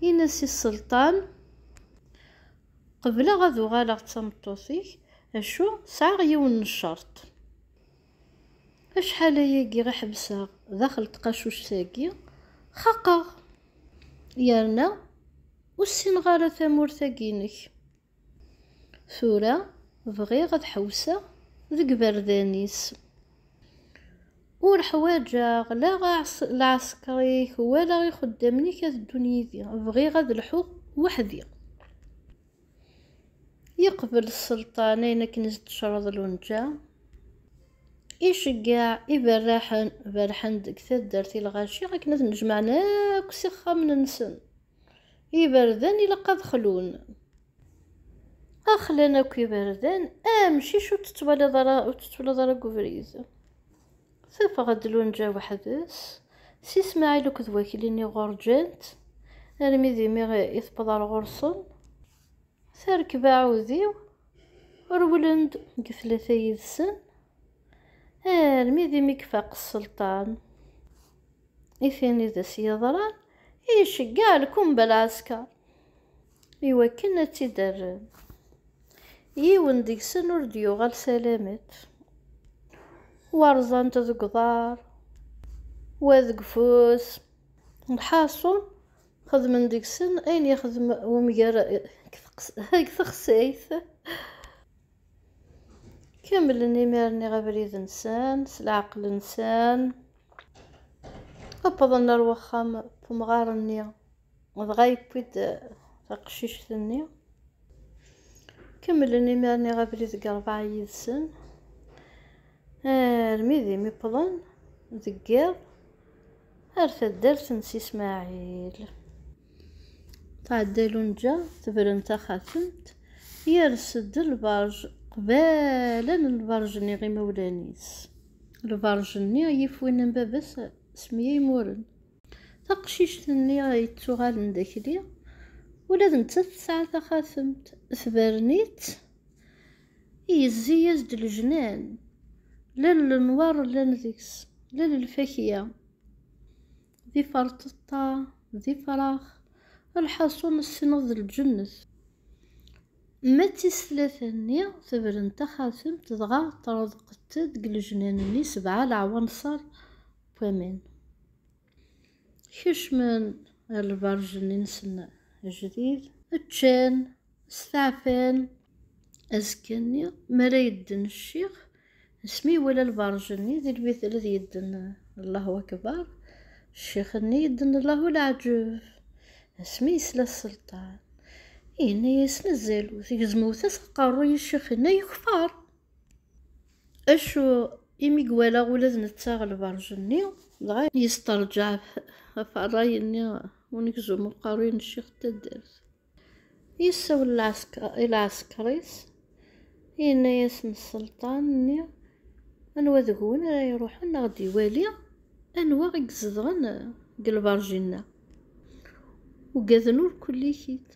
ينسي السلطان قبل غادو غالغ تمطوطيك اشو سعى يون الشرط اشحال ياكي غا حبسها داخل تقاشوش ساكي خاقا يارنا والسين غالا ثمور ثاكينك ثورة بغي غاد حوسة ذك بردانيس ور حواجا لا العسكري ولا غي خدامني كاس الدنيا دي بغي غاد الحوق وحدي يقبل السلطانين كنز تشرد الونجا يشجع برحن ديك ثدرتي الغاشي غا كنا نجمعنا كسخه من نسن يبردان إلا قد خلون اخلنا كي بردان امشي شو تتولى ضرا كوفريز صافا غاد الونجا وحدس سي اسماعيل كذواكليني غورجنت ارمي ذي يثبض على غرصن ثركب عوذيو رولند كثلاثة يدسن ارمي ذي مكفاق السلطان إثاني ذا سيضران يشقع لكم بالعسكر إوا كنا تيدرن يون ديك سنور ديوغال سلامت ورزان تذقضار وذق فوس الحاصل خدم ديك سن اين يخدم ومجرى هاك تخسيث كامل نيمارني غبريد انسان سلعقل انسان أبضن الوخام فمغار النيا وضغايب بيد تقشيش ثنيا كمل نيمارني غبريد قربع يدسن رميذي ميبضن ذقير هرفد درس نسي اسماعيل تعدلون جا تبرنتا خاتمت يرسد البرج قبالا البرجني غي مولانيس البرجني يفوين بابس سميه يمورن تقشيش ثني يتوغال نداكلي ولا نتا ساعة خاتمت ثبرنيت يزيز الجنان لا النوار لا نديكس لا الفاكهة ذي فرططة ذي فراخ الحصون السنض الجنة ما تسلثني ثبرن تخاثم تضغى طردقت دق الجنانني 7 العنصر فمن كش من البرجني نسنا جديد التشان استعفان أزكني مرا يدن الشيخ اسمي ولا البرجني ذي البيت الذي يدن الله أكبر الشيخ الني يدن الله العجوف اسمي سلا السلطان إنا يسنزلو ذيك زموثة قارو الشيخ إنا يكفر أشو إمي قوالا ولا نتاغ البرجني دغا يسترجع فراي إني ونكزو مقارين الشيخ تدرس يساول العسكريس إنا ياسن السلطان إني أنوا ذقون راه يروحون نغدي والي أنوا غيكزدغن قلبرجينا وقاذنور كل كيت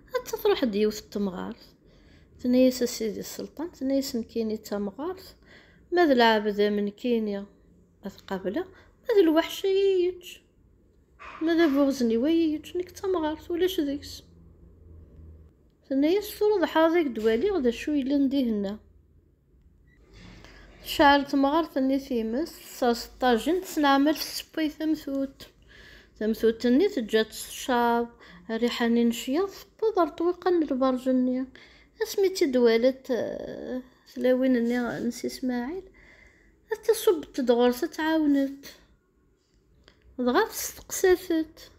حتى تروح ديوث التمغارث تنايس سيدي السلطان تنايس نكيني تمغارث ماذا العبد من كينيا أثقابله ماذا الوحشة ييج ماذا بوغزني وييج نك تمغارث ولاش ذيكس تنايس فرض حاضيك دوالي غدا شو يلندي هنا شعر تمغارث اني ثيمس 16 تسنعمل في السباي ثمثوت اني تجات الشاب ريحاني نشيط بضر طويقا البرجني اسميتي دوالت ثلاوين اني نسي اسماعيل تصب تدغرس تعاونت ضغط استقسافت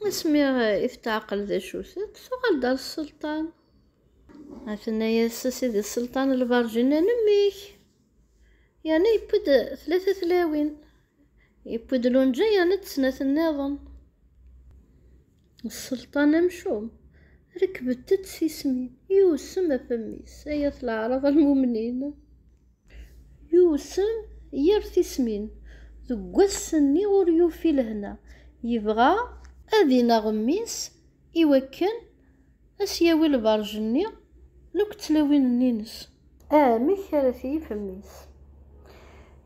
اسمي افتعقل ذا شوثت ثقل دار السلطان عثنا يا سيدي السلطان البرجني نميك يعني يبد 3 ثلاوين يبد لونجا يعني تسنة النظام السلطان مشوم ركبت تسيسمين يوسم فميس ايات العرب المؤمنين يوسم يرثي سمين ذو السني وريوفي لهنا يبغى اذينا غميس يوكن اسياوي البرجني لوك تلاوين النينس ميكارثي فميس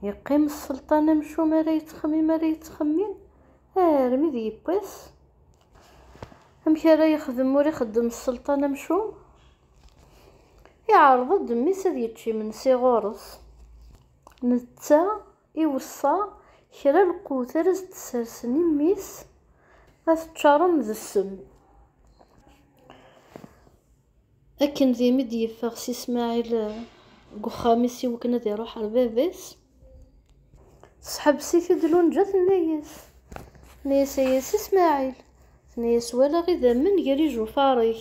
يقيم السلطان مشو ما يتخمم رمي ذي يبس أمك راه يخدم ور يخدم السلطان مشوم، يعرض ميس هاد يتشي من غورس، نتا يوصى كرا القوت راس تسرسن ميس تشارم ذا السم. أكن ذي مد يفاغ سي اسماعيل قخاميس يوكنا ذي يروح على بابيس، صحاب سيفي دلون جات نياس ياس اسماعيل نياس ولا غير من يري جوفاري،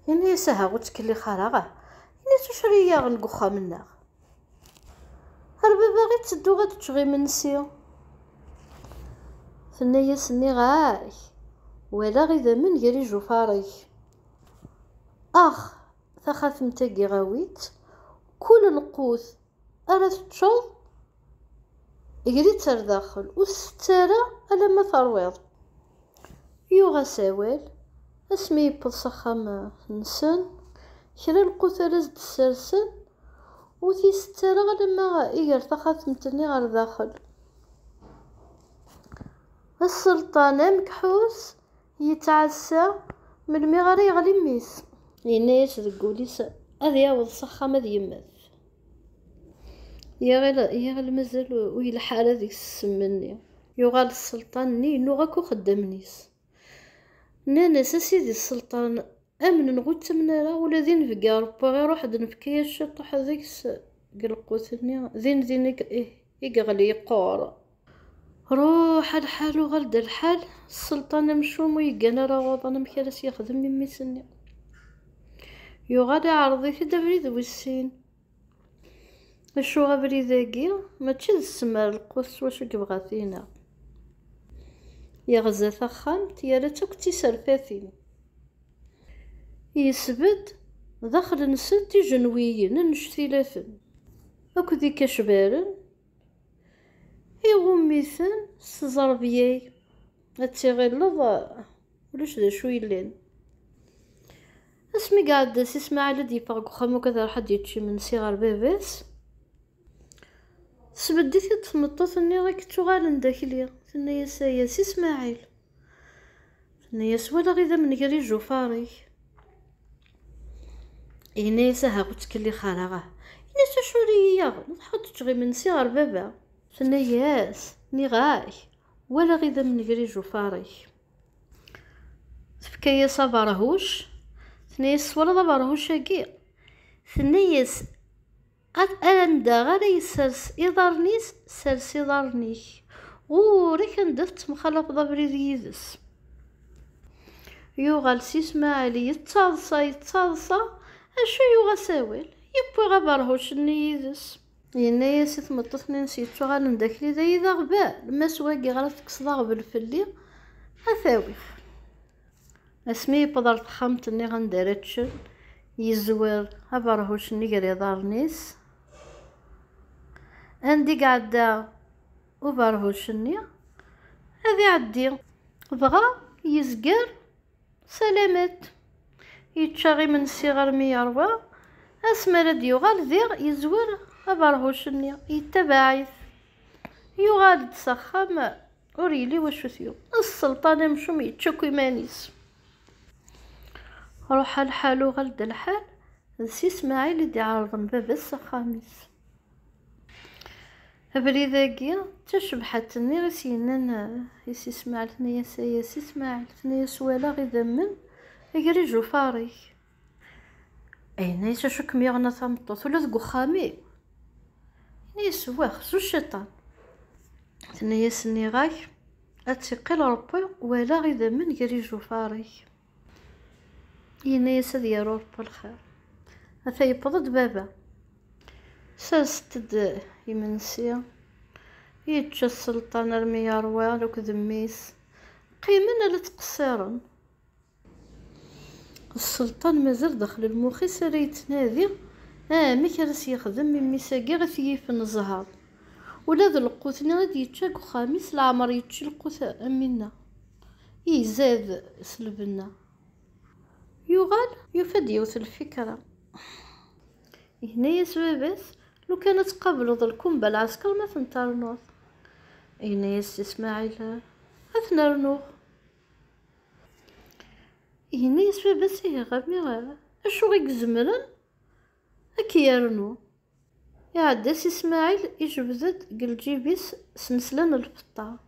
يعني يسها غتكلي خراغه نياس شريه غنقخا منا هربا باغي تسدو غتشغي من نسيو، ثنياس ني غاي ولا غير من يري جوفاري. اخ تخاتمتاكي غاويت كل القوت أرث تشوض يقري ترداخل وستارة ألا ما ترويض يوغا ساوال اسمي يبصخم نسن كرا القوت أرث تسرسن وثي ستارة لما إيقر تخاتمتني غير داخل. السلطان مكحوس يتعسى من مغاري يغلي ميس ينايش ذقوليس هذا ياوض صخام هذا يمث يا غير مازال ويلحال هذيك السمني يغال السلطان ني نوغاكو خدامنيس ناناس سيدي السلطان امن نغوت منارا ولا ذين في ربا غير واحد نفكي الشطح هذيك قلقوتني ذين يقغلي يقور روح الحال وغلد الحال السلطان مشوم ويقنا راه وضنا مكارس يخدم من ميسني يغادي عرضي في دبريد ويسين اشو غبري ذاكي ماشي السمار القوس واش كبغاتينا يغزا ثخمت يا ريتك سرفاتين يسبد داخل نسد جنويين نشتيلاتن اكو ذيك شبارن يغميثن سزربياي اتيغلظ ولاش ذا شو يلين اسمي قاعد سي اسماعيل دي فاق خمو كذا حد يتشي من صغار باباس سبديتي تمطط اني راك تشغال داخليا ثنيا سي اسماعيل ثنيا ولا غير من قري جوفاري إني سها قلت كلي خالغه إني سشورية نحط تشغي من صغار بابا ثنياس ني غاي ولا غير من قري جوفاري تفكايا صبرهوش ثنياس ولا ضبرهوش اكي ثنياس أندا غير يسرس إضارنيس سرس إضارنيك غوري كندرت مخلط ضبري ذيذس يوغال سي اسماعيل يتصالصا اشو يوغا ساويل يبوي غبرهوش نيذس ينايا سي تمططني نسيتو غنداكلي ذا إذا غبال ما سواكي غير تكسضا غبل فلي أثاوي اسمي بضرت خمتني غندارتشن يزوار هبرهوش نيقري دارنيس عندي قاعدة وبرهوشني هذي عدي بغا يزقر سلامات يتشاغي من صغر ميروى اسما راد يغال ذيغ يزور هبرهوشني يتباعث يغال تسخم وريلي وشو ثيو السلطان مشوم يتشكو مانيس روح الحال وغلد الحال سي اسماعيل دي عارضن باب السخاميس هبري ذاكي تشبحتني غسينان يسي اسماعيل ثنيا سي اسماعيل ثنيا سوالا غي ذمن يقري جوفاري اين شكم يغنى ثمطوط ولا ذقو خامي يسوا خصو الشيطان ثنيا سني غاي اتقل ربي ولا غي ذمن يقري جوفاري ينايا سد يا رب الخير هذا يبضد بابا ساستد يمنسيا يتجا السلطان المياروال وك ذميس قيمنا لتقصيرن السلطان مازال دخل المخي سرا يتنادي ميكرس يخدم من ميساقي غثيف الزهر ولا ذا القوتنا غادي يتشاك خامس العمر يتشي القوت امنا يزاد سلبنا يغال يفد يوث الفكرة هنايا سبابات لو كانت قبل ظلكم بالعسكر ما تنترنوض هنايا سي اسماعيل اثنرنوغ هنا يسوى بس غامي اشو يزمرن اكي يرنو يعدس اسماعيل يجبدد قل جيبيس سنسلان الفطة